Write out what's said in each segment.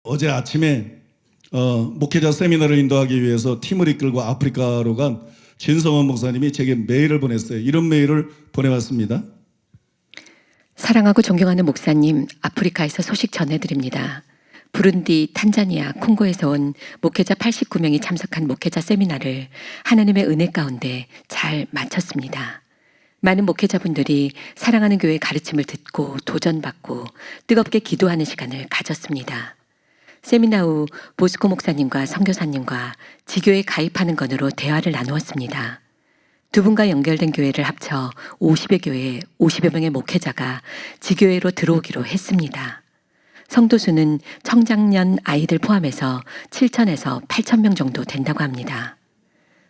어제 아침에 목회자 세미나를 인도하기 위해서 팀을 이끌고 아프리카로 간 진성원 목사님이 제게 메일을 보냈어요. 이런 메일을 보내왔습니다. 사랑하고 존경하는 목사님, 아프리카에서 소식 전해드립니다. 부룬디, 탄자니아, 콩고에서 온 목회자 89명이 참석한 목회자 세미나를 하나님의 은혜 가운데 잘 마쳤습니다. 많은 목회자분들이 사랑하는 교회의 가르침을 듣고 도전받고 뜨겁게 기도하는 시간을 가졌습니다. 세미나 후 보스코 목사님과 선교사님과 지교에 가입하는 건으로 대화를 나누었습니다. 두 분과 연결된 교회를 합쳐 50여 교회, 50여 명의 목회자가 지교회로 들어오기로 했습니다. 성도 수는 청장년 아이들 포함해서 7,000에서 8,000명 정도 된다고 합니다.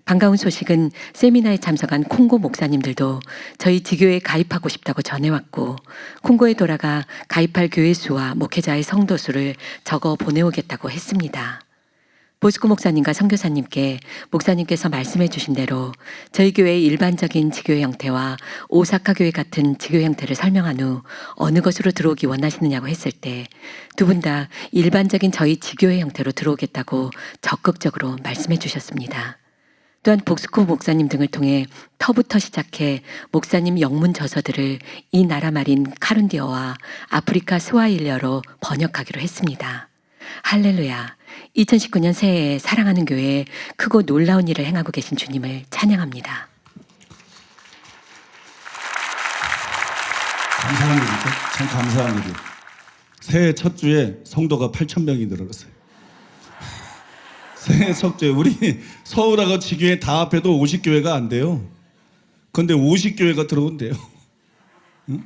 반가운 소식은 세미나에 참석한 콩고 목사님들도 저희 지교회에 가입하고 싶다고 전해왔고, 콩고에 돌아가 가입할 교회 수와 목회자의 성도 수를 적어 보내오겠다고 했습니다. 보스코 목사님과 선교사님께 목사님께서 말씀해 주신 대로 저희 교회의 일반적인 지교회 형태와 오사카 교회 같은 지교회 형태를 설명한 후 어느 것으로 들어오기 원하시느냐고 했을 때 두 분 다 일반적인 저희 지교회 형태로 들어오겠다고 적극적으로 말씀해 주셨습니다. 또한 보스코 목사님 등을 통해 터부터 시작해 목사님 영문 저서들을 이 나라 말인 카룬디어와 아프리카 스와힐리어로 번역하기로 했습니다. 할렐루야. 2019년 새해에 사랑하는 교회에 크고 놀라운 일을 행하고 계신 주님을 찬양합니다. 감사한 일이죠. 참 감사한 일이에요. 새해 첫 주에 성도가 8,000명이 늘어났어요. 새해 첫 주에 우리 서울하고 지교회 다 합해도 50교회가 안 돼요. 그런데 50교회가 들어온대요. 응?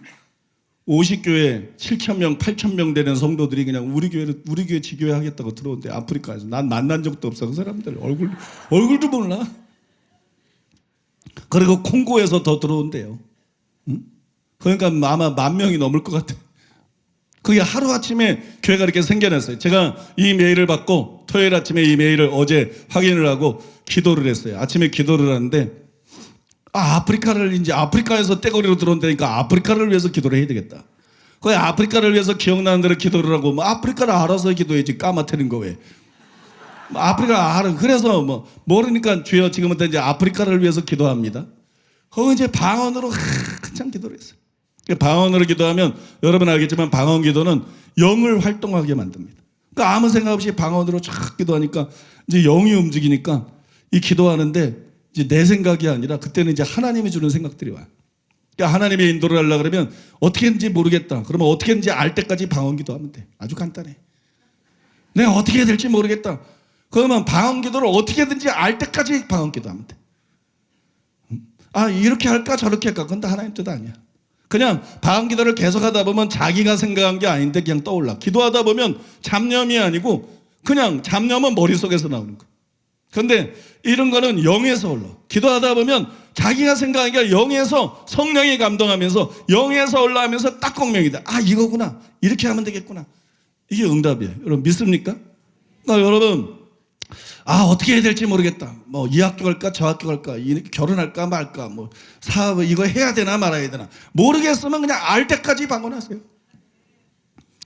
50교회 7,000명, 8,000명 되는 성도들이 그냥 우리 교회 지교회 하겠다고 들어온대. 아프리카에서. 난 만난 적도 없어. 그 사람들 얼굴도 몰라. 그리고 콩고에서 더 들어온대요. 응? 그러니까 아마 10,000명이 넘을 것 같아. 그게 하루아침에 교회가 이렇게 생겨났어요. 제가 이 메일을 받고 토요일 아침에 이 메일을 어제 확인을 하고 기도를 했어요. 아침에 기도를 하는데 아프리카를 이제 아프리카에서 떼거리로 들어온다니까 아프리카를 위해서 기도를 해야 되겠다. 거기 아프리카를 위해서 기억나는 대로 기도를 하고 뭐 아프리카를 알아서 기도해야지 까마트는 거 왜. 아프리카 알아. 그래서 뭐 모르니까 주여 지금부터 이제 아프리카를 위해서 기도합니다. 거기 이제 방언으로 한참 기도를 했어요. 방언으로 기도하면 여러분 알겠지만 방언 기도는 영을 활동하게 만듭니다. 그러니까 아무 생각 없이 방언으로 쫙 기도하니까 이제 영이 움직이니까 이 기도하는데 이제 내 생각이 아니라 그때는 이제 하나님이 주는 생각들이 와요. 그러니까 하나님의 인도를 하려고 그러면 어떻게 했는지 모르겠다. 그러면 어떻게 했는지 알 때까지 방언 기도하면 돼. 아주 간단해. 내가 어떻게 해야 될지 모르겠다. 그러면 방언 기도를 어떻게든지 알 때까지 방언 기도하면 돼. 아 이렇게 할까 저렇게 할까. 그건 다 하나님 뜻 아니야. 그냥 방언 기도를 계속하다 보면 자기가 생각한 게 아닌데 그냥 떠올라. 기도하다 보면 잡념이 아니고 그냥 잡념은 머릿속에서 나오는 거야. 그런데 이런 거는 영에서 올라. 기도하다 보면 자기가 생각한 게 영에서 성령이 감동하면서 영에서 올라오면서 딱 공명이다. 아 이거구나. 이렇게 하면 되겠구나. 이게 응답이에요. 여러분 믿습니까? 그러니까 여러분 어떻게 해야 될지 모르겠다. 뭐 이 학교 갈까 저 학교 갈까 결혼할까 말까 뭐 사업 이거 해야 되나 말아야 되나 모르겠으면 그냥 알 때까지 방언하세요.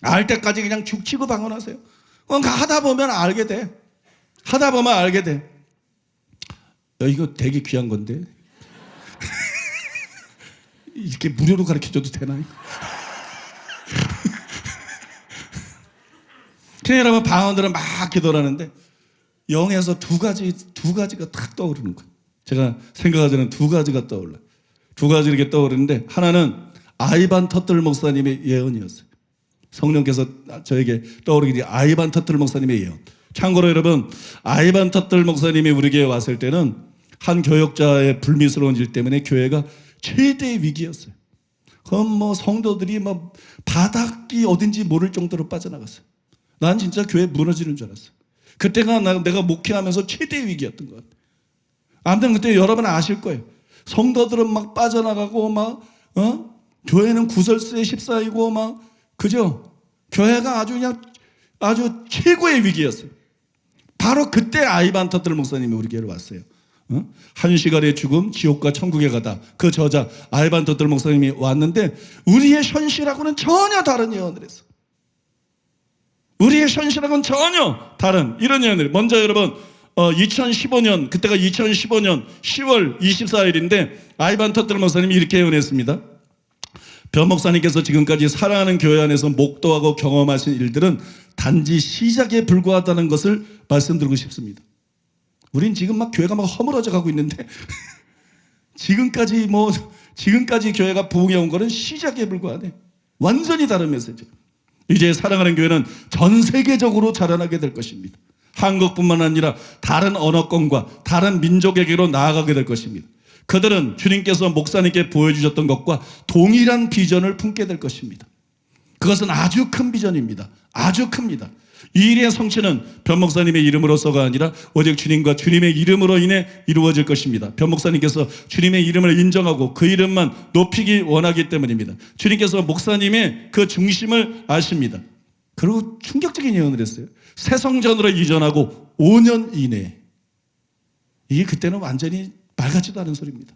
알 때까지 그냥 죽치고 방언하세요. 그러니까 하다 보면 알게 돼. 하다 보면 알게 돼. 이거 되게 귀한 건데 이렇게 무료로 가르쳐줘도 되나? 그냥 여러분 방언들은 막 기도를 하는데 영에서 두 가지가 탁 떠오르는 거예요. 제가 생각하자는 두 가지가 떠올라. 두 가지 이렇게 떠오르는데 하나는 아이반 터틀 목사님의 예언이었어요. 성령께서 저에게 떠오르기 전에 아이반 터틀 목사님의 예언. 참고로 여러분 아이반 터틀 목사님이 우리 교회에 왔을 때는 한 교역자의 불미스러운 일 때문에 교회가 최대의 위기였어요. 그럼 뭐 성도들이 뭐 바닥이 어딘지 모를 정도로 빠져나갔어요. 난 진짜 교회 무너지는 줄 알았어. 그때가 내가 목회하면서 최대의 위기였던 것 같아요. 아무튼 그때 여러분 아실 거예요. 성도들은 막 빠져나가고 교회는 구설수에 휩싸이고 막 그죠? 교회가 아주 최고의 위기였어요. 바로 그때 아이반 터틀 목사님이 우리 교회로 왔어요. 한 시간의 죽음, 지옥과 천국에 가다. 그 저자 아이반 터틀 목사님이 왔는데 우리의 현실하고는 전혀 다른 예언을 했어. 우리의 현실하고는 전혀 다른 이런 예언들. 먼저 여러분 2015년 그때가 2015년 10월 24일인데 아이반 터틀 목사님이 이렇게 예언했습니다. 변 목사님께서 지금까지 사랑하는 교회 안에서 목도하고 경험하신 일들은 단지 시작에 불과하다는 것을 말씀드리고 싶습니다. 우린 지금 막 교회가 막 허물어져 가고 있는데 지금까지 교회가 부흥해 온 거는 시작에 불과하네. 완전히 다른 메시지. 이제 사랑하는 교회는 전 세계적으로 자라나게 될 것입니다. 한국뿐만 아니라 다른 언어권과 다른 민족에게로 나아가게 될 것입니다. 그들은 주님께서 목사님께 보여주셨던 것과 동일한 비전을 품게 될 것입니다. 그것은 아주 큰 비전입니다. 아주 큽니다. 이 일의 성취는 변 목사님의 이름으로서가 아니라 오직 주님과 주님의 이름으로 인해 이루어질 것입니다. 변 목사님께서 주님의 이름을 인정하고 그 이름만 높이기 원하기 때문입니다. 주님께서 목사님의 그 중심을 아십니다. 그리고 충격적인 예언을 했어요. 새 성전으로 이전하고 5년 이내에. 이게 그때는 완전히 말 같지도 않은 소리입니다.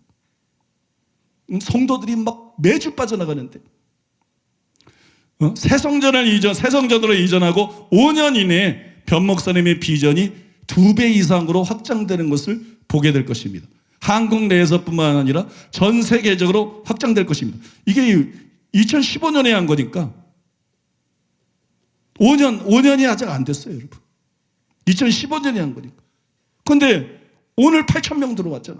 성도들이 막 매주 빠져나가는데 새 성전으로 이전하고 5년 이내에 변 목사님의 비전이 2배 이상으로 확장되는 것을 보게 될 것입니다. 한국 내에서뿐만 아니라 전 세계적으로 확장될 것입니다. 이게 2015년에 한 거니까 5년이 아직 안 됐어요, 여러분. 2015년에 한 거니까. 근데 오늘 8,000명 들어왔잖아.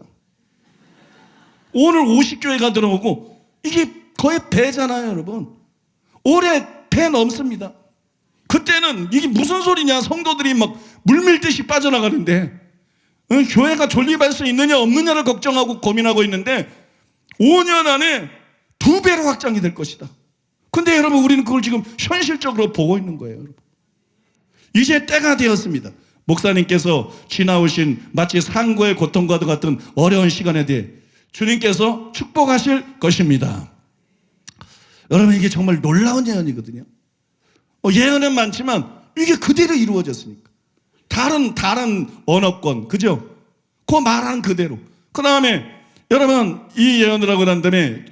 오늘 50교회가 들어오고 이게 거의 배잖아요, 여러분. 올해 배 넘습니다. 그때는 이게 무슨 소리냐, 성도들이 막 물밀듯이 빠져나가는데 교회가 존립할 수 있느냐 없느냐를 걱정하고 고민하고 있는데 5년 안에 2배로 확장이 될 것이다. 근데 여러분 우리는 그걸 지금 현실적으로 보고 있는 거예요, 여러분. 이제 때가 되었습니다. 목사님께서 지나오신 마치 상고의 고통과도 같은 어려운 시간에 대해 주님께서 축복하실 것입니다. 여러분 이게 정말 놀라운 예언이거든요. 예언은 많지만 이게 그대로 이루어졌으니까. 다른 언어권, 그죠? 그 말하는 그대로. 그 다음에 여러분 이 예언을 하고 난 다음에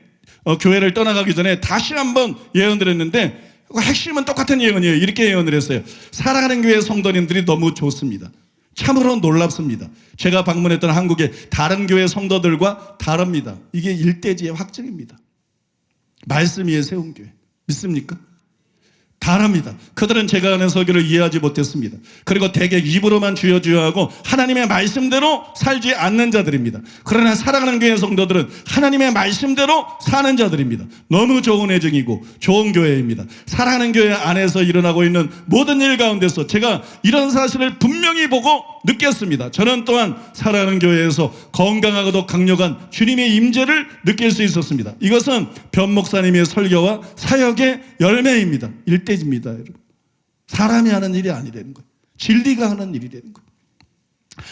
교회를 떠나가기 전에 다시 한번 예언을 했는데 핵심은 똑같은 예언이에요. 이렇게 예언을 했어요. 사랑하는 교회 성도님들이 너무 좋습니다. 참으로 놀랍습니다. 제가 방문했던 한국의 다른 교회 성도들과 다릅니다. 이게 일대지의 확증입니다. 말씀 위에 세운 교회. 믿습니까? 다릅니다. 그들은 제가 하는 설교를 이해하지 못했습니다. 그리고 대개 입으로만 주여 주여 하고 하나님의 말씀대로 살지 않는 자들입니다. 그러나 사랑하는 교회 성도들은 하나님의 말씀대로 사는 자들입니다. 너무 좋은 애정이고 좋은 교회입니다. 사랑하는 교회 안에서 일어나고 있는 모든 일 가운데서 제가 이런 사실을 분명히 보고 느꼈습니다. 저는 또한 사랑하는 교회에서 건강하고도 강력한 주님의 임재를 느낄 수 있었습니다. 이것은 변 목사님의 설교와 사역의 열매입니다. 일대지입니다, 여러분. 사람이 하는 일이 아니라는 거예요. 진리가 하는 일이라는 거예요.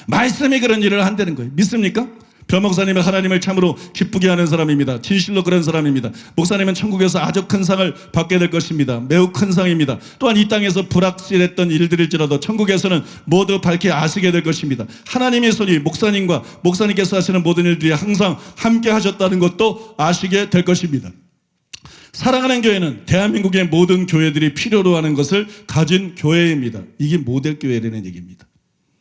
말씀이 그런 일을 한다는 거예요. 믿습니까? 변 목사님은 하나님을 참으로 기쁘게 하는 사람입니다. 진실로 그런 사람입니다. 목사님은 천국에서 아주 큰 상을 받게 될 것입니다. 매우 큰 상입니다. 또한 이 땅에서 불확실했던 일들일지라도 천국에서는 모두 밝히 아시게 될 것입니다. 하나님의 손이 목사님과 목사님께서 하시는 모든 일들이 항상 함께 하셨다는 것도 아시게 될 것입니다. 사랑하는 교회는 대한민국의 모든 교회들이 필요로 하는 것을 가진 교회입니다. 이게 모델 교회라는 얘기입니다.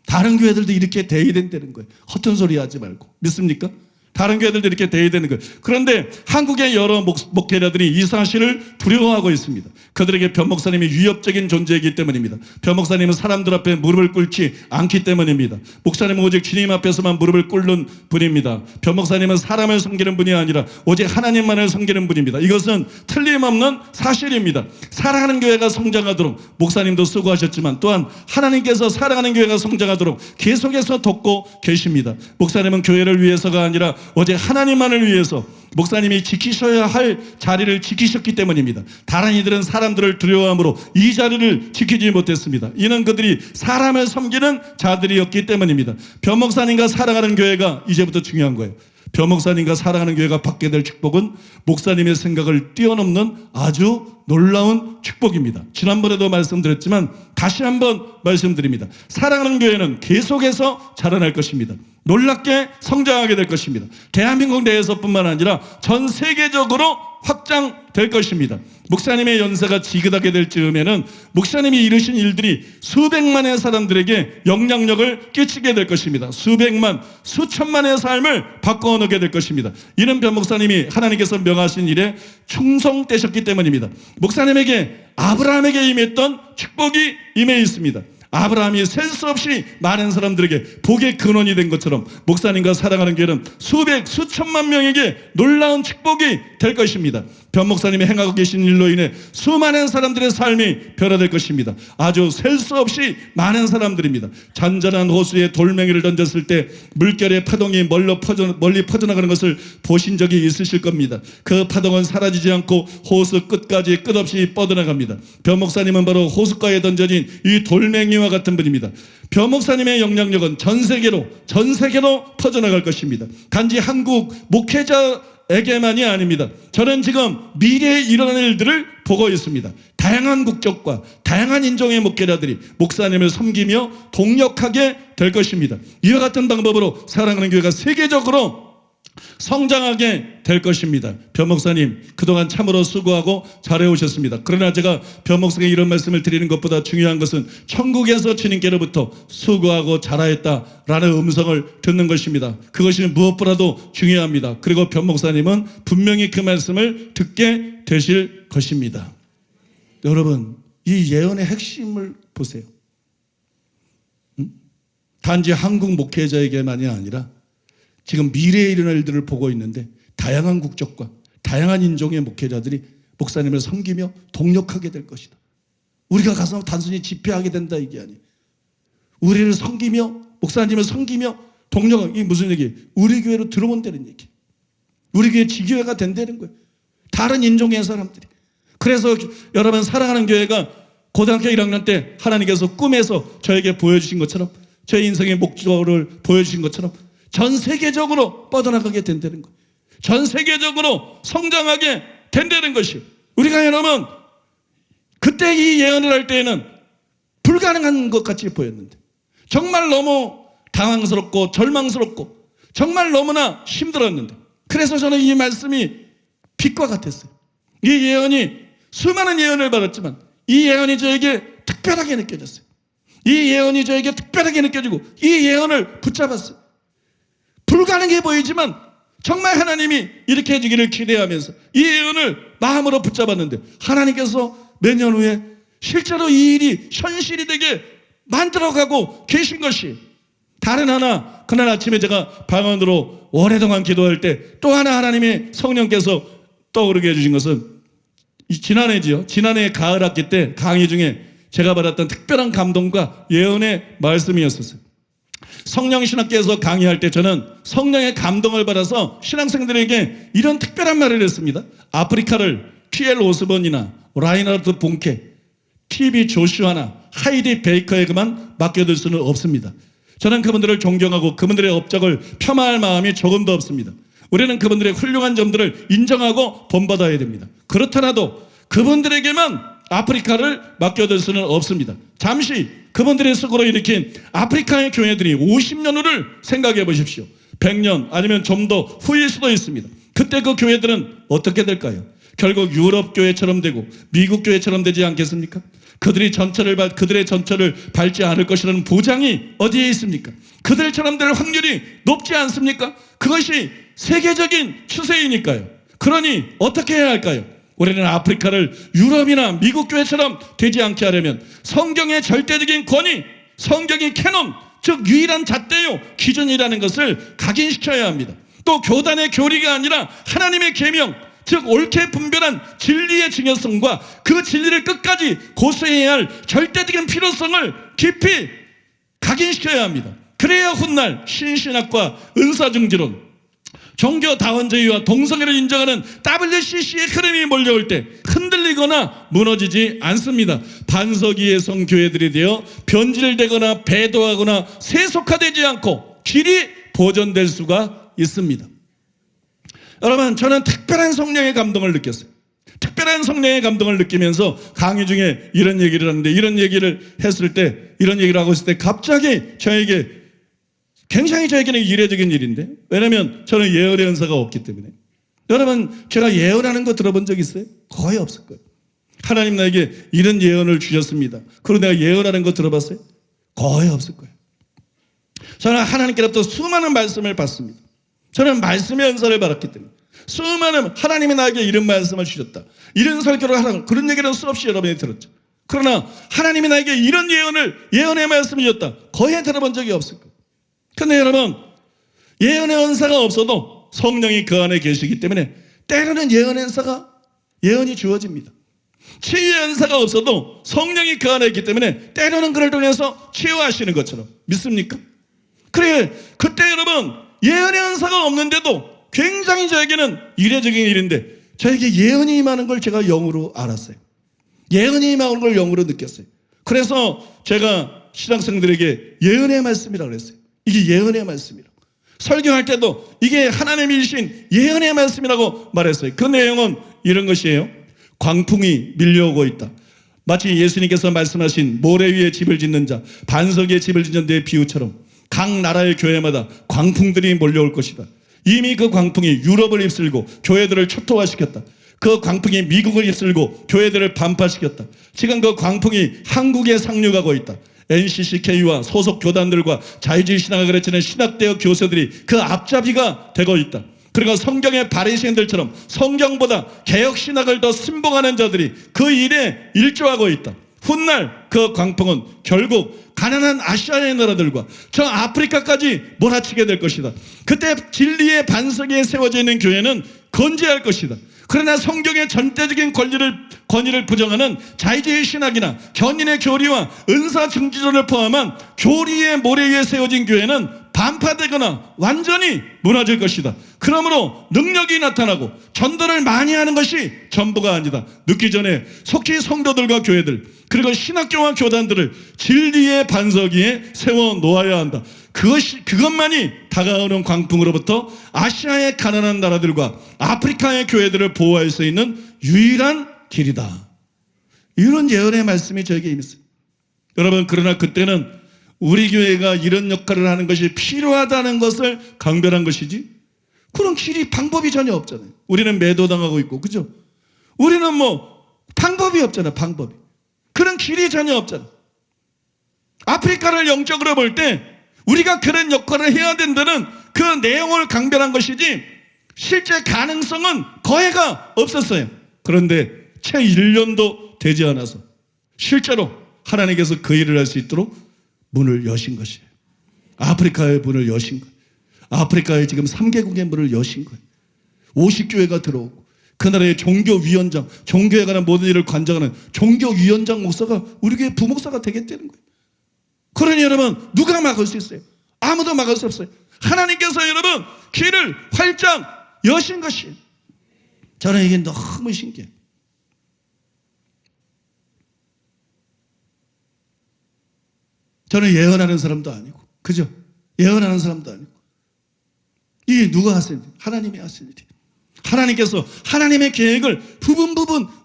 다른 교회들도 이렇게 돼야 된다는 거예요. 허튼 소리 하지 말고. 믿습니까? 다른 교회들도 이렇게 돼야 되는 거예요. 그런데 한국의 여러 목회자들이 이 사실을 두려워하고 있습니다. 그들에게 변 목사님이 위협적인 존재이기 때문입니다. 변 목사님은 사람들 앞에 무릎을 꿇지 않기 때문입니다. 목사님은 오직 주님 앞에서만 무릎을 꿇는 분입니다. 변 목사님은 사람을 섬기는 분이 아니라 오직 하나님만을 섬기는 분입니다. 이것은 틀림없는 사실입니다. 사랑하는 교회가 성장하도록 목사님도 수고하셨지만 또한 하나님께서 사랑하는 교회가 성장하도록 계속해서 돕고 계십니다. 목사님은 교회를 위해서가 아니라 오직 하나님만을 위해서 목사님이 지키셔야 할 자리를 지키셨기 때문입니다. 다른 이들은 사람들을 두려워함으로 이 자리를 지키지 못했습니다. 이는 그들이 사람을 섬기는 자들이었기 때문입니다. 변 목사님과 사랑하는 교회가 이제부터 중요한 거예요. 변 목사님과 사랑하는 교회가 받게 될 축복은 목사님의 생각을 뛰어넘는 아주 놀라운 축복입니다. 지난번에도 말씀드렸지만 다시 한번 말씀드립니다. 사랑하는 교회는 계속해서 자라날 것입니다. 놀랍게 성장하게 될 것입니다. 대한민국 내에서뿐만 아니라 전 세계적으로 확장될 것입니다. 목사님의 연세가 지긋하게 될 즈음에는 목사님이 이루신 일들이 수백만의 사람들에게 영향력을 끼치게 될 것입니다. 수백만, 수천만의 삶을 바꿔놓게 될 것입니다. 이는 변 목사님이 하나님께서 명하신 일에 충성되셨기 때문입니다. 목사님에게 아브라함에게 임했던 축복이 임해 있습니다. 아브라함이 셀 수 없이 많은 사람들에게 복의 근원이 된 것처럼 목사님과 사랑하는 교회는 수백, 수천만 명에게 놀라운 축복이 될 것입니다. 변 목사님이 행하고 계신 일로 인해 수많은 사람들의 삶이 변화될 것입니다. 아주 셀 수 없이 많은 사람들입니다. 잔잔한 호수에 돌멩이를 던졌을 때 물결의 파동이 멀리 퍼져나가는 것을 보신 적이 있으실 겁니다. 그 파동은 사라지지 않고 호수 끝까지 끝없이 뻗어나갑니다. 변 목사님은 바로 호숫가에 던져진 이 돌멩이와 같은 분입니다. 변 목사님의 영향력은 전 세계로 퍼져나갈 것입니다. 단지 한국 목회자에게만이 아닙니다. 저는 지금 미래에 일어날 일들을 보고 있습니다. 다양한 국적과 다양한 인종의 목회자들이 목사님을 섬기며 동력하게 될 것입니다. 이와 같은 방법으로 사랑하는 교회가 세계적으로 성장하게 될 것입니다. 변 목사님 그동안 참으로 수고하고 잘해오셨습니다. 그러나 제가 변 목사에게 이런 말씀을 드리는 것보다 중요한 것은 천국에서 주님께로부터 수고하고 잘하였다라는 음성을 듣는 것입니다. 그것이 무엇보다도 중요합니다. 그리고 변 목사님은 분명히 그 말씀을 듣게 되실 것입니다. 여러분 이 예언의 핵심을 보세요. 단지 한국 목회자에게만이 아니라 지금 미래에 일어날 일들을 보고 있는데 다양한 국적과 다양한 인종의 목회자들이 목사님을 섬기며 동력하게 될 것이다. 우리가 가서 단순히 집회하게 된다 이게 아니에요. 우리를 섬기며 목사님을 섬기며 동력하게, 이게 무슨 얘기예요? 우리 교회로 들어온다는 얘기. 우리 교회 지교회가 된다는 거예요. 다른 인종의 사람들이. 그래서 여러분 사랑하는 교회가 고등학교 1학년 때 하나님께서 꿈에서 저에게 보여주신 것처럼 제 인생의 목적을 보여주신 것처럼 전 세계적으로 뻗어나가게 된다는 거예요. 전 세계적으로 성장하게 된다는 것이. 우리가 여러분 그때 이 예언을 할 때에는 불가능한 것 같이 보였는데 정말 너무 당황스럽고 절망스럽고 정말 너무나 힘들었는데 그래서 저는 이 말씀이 빛과 같았어요. 이 예언이 수많은 예언을 받았지만 이 예언이 저에게 특별하게 느껴졌어요. 이 예언이 저에게 특별하게 느껴지고 이 예언을 붙잡았어요. 불가능해 보이지만 정말 하나님이 이렇게 해주기를 기대하면서 이 예언을 마음으로 붙잡았는데 하나님께서 몇 년 후에 실제로 이 일이 현실이 되게 만들어가고 계신 것이 다른 하나 그날 아침에 제가 방언으로 오랫동안 기도할 때 또 하나 하나님의 성령께서 떠오르게 해주신 것은 지난해 가을 학기 때 강의 중에 제가 받았던 특별한 감동과 예언의 말씀이었었어요. 성령 신학교에서 강의할 때 저는 성령의 감동을 받아서 신학생들에게 이런 특별한 말을 했습니다. 아프리카를 T.L. 오스본이나 라이너드 본케, T.B. 조슈아나 하이디 베이커에게만 맡겨둘 수는 없습니다. 저는 그분들을 존경하고 그분들의 업적을 폄하할 마음이 조금도 없습니다. 우리는 그분들의 훌륭한 점들을 인정하고 본받아야 됩니다. 그렇더라도 그분들에게만 아프리카를 맡겨둘 수는 없습니다. 잠시 그분들의 수고로 일으킨 아프리카의 교회들이 50년 후를 생각해 보십시오. 100년 아니면 좀 더 후일 수도 있습니다. 그때 그 교회들은 어떻게 될까요? 결국 유럽 교회처럼 되고 미국 교회처럼 되지 않겠습니까? 그들의 전철을 밟지 않을 것이라는 보장이 어디에 있습니까? 그들처럼 될 확률이 높지 않습니까? 그것이 세계적인 추세이니까요. 그러니 어떻게 해야 할까요? 우리는 아프리카를 유럽이나 미국 교회처럼 되지 않게 하려면 성경의 절대적인 권위, 성경의 캐논, 즉 유일한 잣대요 기준이라는 것을 각인시켜야 합니다. 또 교단의 교리가 아니라 하나님의 계명, 즉 옳게 분별한 진리의 중요성과 그 진리를 끝까지 고수해야 할 절대적인 필요성을 깊이 각인시켜야 합니다. 그래야 훗날 신신학과 은사중지론, 종교다원주의와 동성애를 인정하는 WCC의 흐름이 몰려올 때 흔들리거나 무너지지 않습니다. 반석위의 성교회들이 되어 변질되거나 배도하거나 세속화되지 않고 길이 보존될 수가 있습니다. 여러분, 저는 특별한 성령의 감동을 느꼈어요. 특별한 성령의 감동을 느끼면서 강의 중에 이런 얘기를 하는데, 이런 얘기를 했을 때, 이런 얘기를 하고 있을 때 갑자기 굉장히 저에게는 이례적인 일인데, 왜냐하면 저는 예언의 은사가 없기 때문에 여러분, 제가 예언하는 거 들어본 적 있어요? 거의 없을 거예요. 하나님 나에게 이런 예언을 주셨습니다. 그리고 내가 예언하는 거 들어봤어요? 거의 없을 거예요. 저는 하나님께로부터 수많은 말씀을 받습니다. 저는 말씀의 은사를 받았기 때문에 수많은 하나님이 나에게 이런 말씀을 주셨다, 이런 설교를 하라, 그런 얘기는 수없이 여러분이 들었죠. 그러나 하나님이 나에게 이런 예언의 말씀을 주셨다, 거의 들어본 적이 없을 거예요. 그런데 여러분, 예언의 은사가 없어도 성령이 그 안에 계시기 때문에 때로는 예언이 주어집니다. 치유의 은사가 없어도 성령이 그 안에 있기 때문에 때로는 그를 통해서 치유하시는 것처럼 믿습니까? 그래, 그때 여러분 예언의 은사가 없는데도 굉장히 저에게는 이례적인 일인데 저에게 예언이 임하는 걸 제가 영으로 알았어요. 예언이 임하는 걸 영으로 느꼈어요. 그래서 제가 신학생들에게 예언의 말씀이라고 그랬어요. 이게 예언의 말씀이라고. 설교할 때도 이게 하나님이 주신 예언의 말씀이라고 말했어요. 그 내용은 이런 것이에요. 광풍이 밀려오고 있다. 마치 예수님께서 말씀하신 모래 위에 집을 짓는 자, 반석 위에 집을 짓는 데의 비유처럼 각 나라의 교회마다 광풍들이 몰려올 것이다. 이미 그 광풍이 유럽을 휩쓸고 교회들을 초토화시켰다. 그 광풍이 미국을 휩쓸고 교회들을 반파시켰다. 지금 그 광풍이 한국에 상륙하고 있다. NCCK와 소속 교단들과 자유주의 신학을 가르치는 신학대학 교수들이 그 앞잡이가 되고 있다. 그리고 성경의 바리새인들처럼 성경보다 개혁신학을 더 신봉하는 자들이 그 일에 일조하고 있다. 훗날 그 광풍은 결국 가난한 아시아의 나라들과 저 아프리카까지 몰아치게 될 것이다. 그때 진리의 반석에 세워져 있는 교회는 건재할 것이다. 그러나 성경의 전대적인 권위를 부정하는 자유주의 신학이나 견인의 교리와 은사 증지론을 포함한 교리의 모래 위에 세워진 교회는 반파되거나 완전히 무너질 것이다. 그러므로 능력이 나타나고 전도를 많이 하는 것이 전부가 아니다. 늦기 전에 속히 성도들과 교회들 그리고 신학교와 교단들을 진리의 반석 위에 세워 놓아야 한다. 그것만이 다가오는 광풍으로부터 아시아의 가난한 나라들과 아프리카의 교회들을 보호할 수 있는 유일한 길이다. 이런 예언의 말씀이 저에게 임했어요. 여러분, 그러나 그때는 우리 교회가 이런 역할을 하는 것이 필요하다는 것을 강변한 것이지 그런 방법이 전혀 없잖아요. 우리는 매도당하고 있고, 그죠? 우리는 방법이 없잖아요. 방법이. 그런 길이 전혀 없잖아요. 아프리카를 영적으로 볼 때 우리가 그런 역할을 해야 된다는 그 내용을 강변한 것이지 실제 가능성은 거해가 없었어요. 그런데 채 1년도 되지 않아서 실제로 하나님께서 그 일을 할 수 있도록 문을 여신 것이에요. 아프리카의 문을 여신 거예요. 아프리카의 지금 3개국의 문을 여신 거예요. 50교회가 들어오고 그 나라의 종교위원장, 종교에 관한 모든 일을 관장하는 종교위원장 목사가 우리 교회 부목사가 되겠다는 거예요. 그러니 여러분, 누가 막을 수 있어요? 아무도 막을 수 없어요. 하나님께서 여러분 길을 활짝 여신 것이에요. 저는 이게 너무 신기해요. 저는 예언하는 사람도 아니고, 그죠? 예언하는 사람도 아니고. 이게 누가 하신 일? 하나님이 하신 일이에요. 하나님께서 하나님의 계획을 부분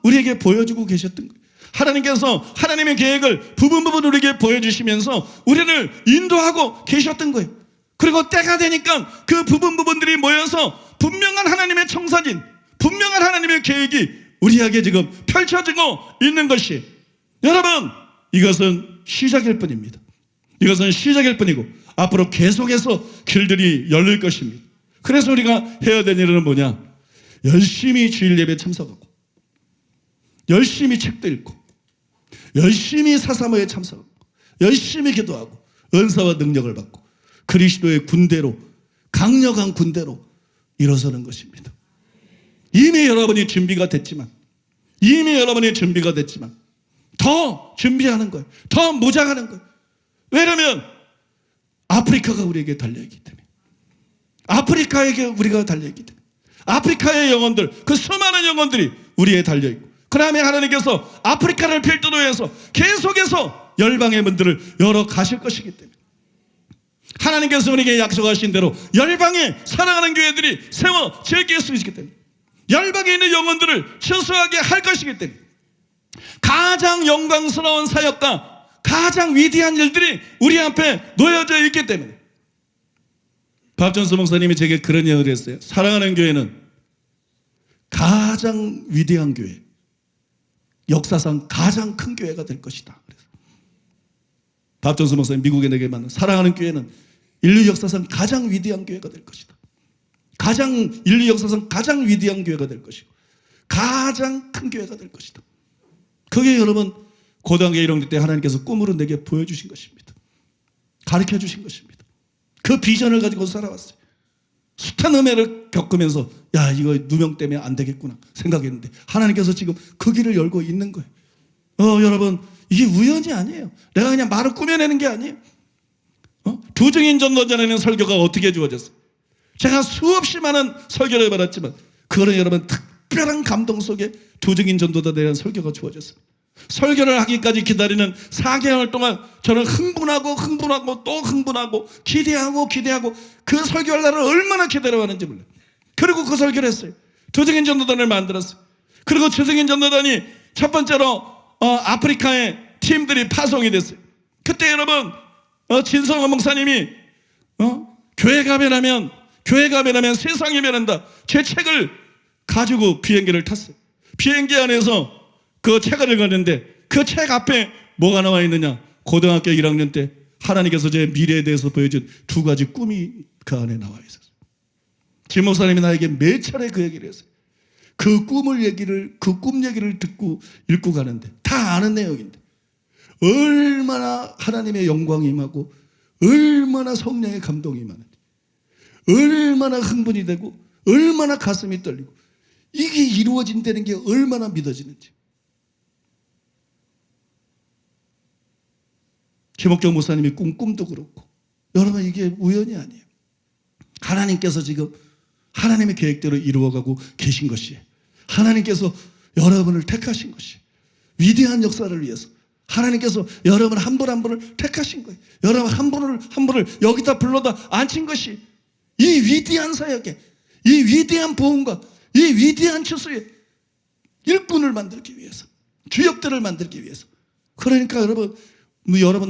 우리에게 보여주고 계셨던 거예요. 하나님께서 하나님의 계획을 부분 우리에게 보여주시면서 우리를 인도하고 계셨던 거예요. 그리고 때가 되니까 그 부분들이 모여서 분명한 하나님의 청사진, 분명한 하나님의 계획이 우리에게 지금 펼쳐지고 있는 것이, 여러분, 이것은 시작일 뿐입니다. 이것은 시작일 뿐이고 앞으로 계속해서 길들이 열릴 것입니다. 그래서 우리가 해야 되는 일은 뭐냐? 열심히 주일 예배에 참석하고, 열심히 책도 읽고, 열심히 사사모에 참석하고, 열심히 기도하고, 은사와 능력을 받고 그리스도의 군대로, 강력한 군대로 일어서는 것입니다. 이미 여러분이 준비가 됐지만 더 준비하는 거예요. 더 무장하는 거예요. 왜냐하면 아프리카가 우리에게 달려있기 때문에, 아프리카에게 우리가 달려있기 때문에, 아프리카의 영혼들, 그 수많은 영혼들이 우리에 달려있고, 그 다음에 하나님께서 아프리카를 필두로 해서 계속해서 열방의 문들을 열어 가실 것이기 때문에, 하나님께서 우리에게 약속하신 대로 열방에 사랑하는 교회들이 세워질 수 있기 때문에, 열방에 있는 영혼들을 처수하게 할 것이기 때문에, 가장 영광스러운 사역과 가장 위대한 일들이 우리 앞에 놓여져 있기 때문에, 박전수 목사님이 제게 그런 얘기를 했어요. 사랑하는 교회는 가장 위대한 교회, 역사상 가장 큰 교회가 될 것이다. 그래서 박정수 목사님 미국에 내게 만난 사랑하는 교회는 인류 역사상 가장 위대한 교회가 될 것이다. 인류 역사상 가장 위대한 교회가 될 것이고 가장 큰 교회가 될 것이다. 그게 여러분 고등학교 1학년 때 하나님께서 꿈으로 내게 보여주신 것입니다. 가르쳐 주신 것입니다. 그 비전을 가지고 살아왔어요. 숱한 음해를 겪으면서 야 이거 누명 때문에 안 되겠구나 생각했는데 하나님께서 지금 그 길을 열고 있는 거예요. 여러분 이게 우연이 아니에요. 내가 그냥 말을 꾸며내는 게 아니에요. 두증인 전도전에는 설교가 어떻게 주어졌어요? 제가 수없이 많은 설교를 받았지만 그거는 여러분 특별한 감동 속에 두증인 전도자에 대한 설교가 주어졌어요. 설교를 하기까지 기다리는 4개월 동안 저는 흥분하고 또 흥분하고 기대하고 그 설교할 날을 얼마나 기다려왔는지 몰라요. 그리고 그 설교를 했어요. 두증인 전도단을 만들었어요. 그리고 두증인 전도단이 첫 번째로 아프리카에 팀들이 파송이 됐어요. 그때 여러분 진성원 목사님이 교회 가면 세상이 변한다. 제 책을 가지고 비행기를 탔어요. 비행기 안에서 그 책을 읽었는데 그 책 앞에 뭐가 나와 있느냐? 고등학교 1학년 때 하나님께서 제 미래에 대해서 보여준 2가지 꿈이 그 안에 나와 있었어요. 진 목사님이 나에게 몇 차례 그 얘기를 했어요. 그 꿈 얘기를 듣고 읽고 가는데 다 아는 내용인데 얼마나 하나님의 영광이 임하고 얼마나 성령의 감동이 임하는지 얼마나 흥분이 되고 얼마나 가슴이 떨리고 이게 이루어진다는 게 얼마나 믿어지는지. 김옥정 목사님이 꿈도 그렇고 여러분 이게 우연이 아니에요. 하나님께서 지금 하나님의 계획대로 이루어가고 계신 것이에요. 하나님께서 여러분을 택하신 것이에요. 위대한 역사를 위해서 하나님께서 여러분 한 분 한 분을 택하신 거예요. 여러분 한 분을 여기다 불러다 앉힌 것이 이 위대한 사역에 이 위대한 부흥과 이 위대한 추수에 일꾼을 만들기 위해서 주역들을 만들기 위해서. 그러니까 여러분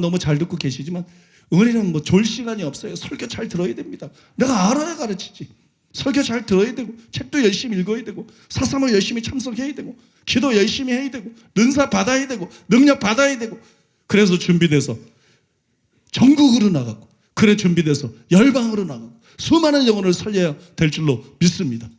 너무 잘 듣고 계시지만 우리는 졸 시간이 없어요. 설교 잘 들어야 됩니다. 내가 알아야 가르치지. 설교 잘 들어야 되고 책도 열심히 읽어야 되고 사사모 열심히 참석해야 되고 기도 열심히 해야 되고 은사 받아야 되고 능력 받아야 되고 그래서 준비돼서 전국으로 나가고 그래 준비돼서 열방으로 나가고 수많은 영혼을 살려야 될 줄로 믿습니다.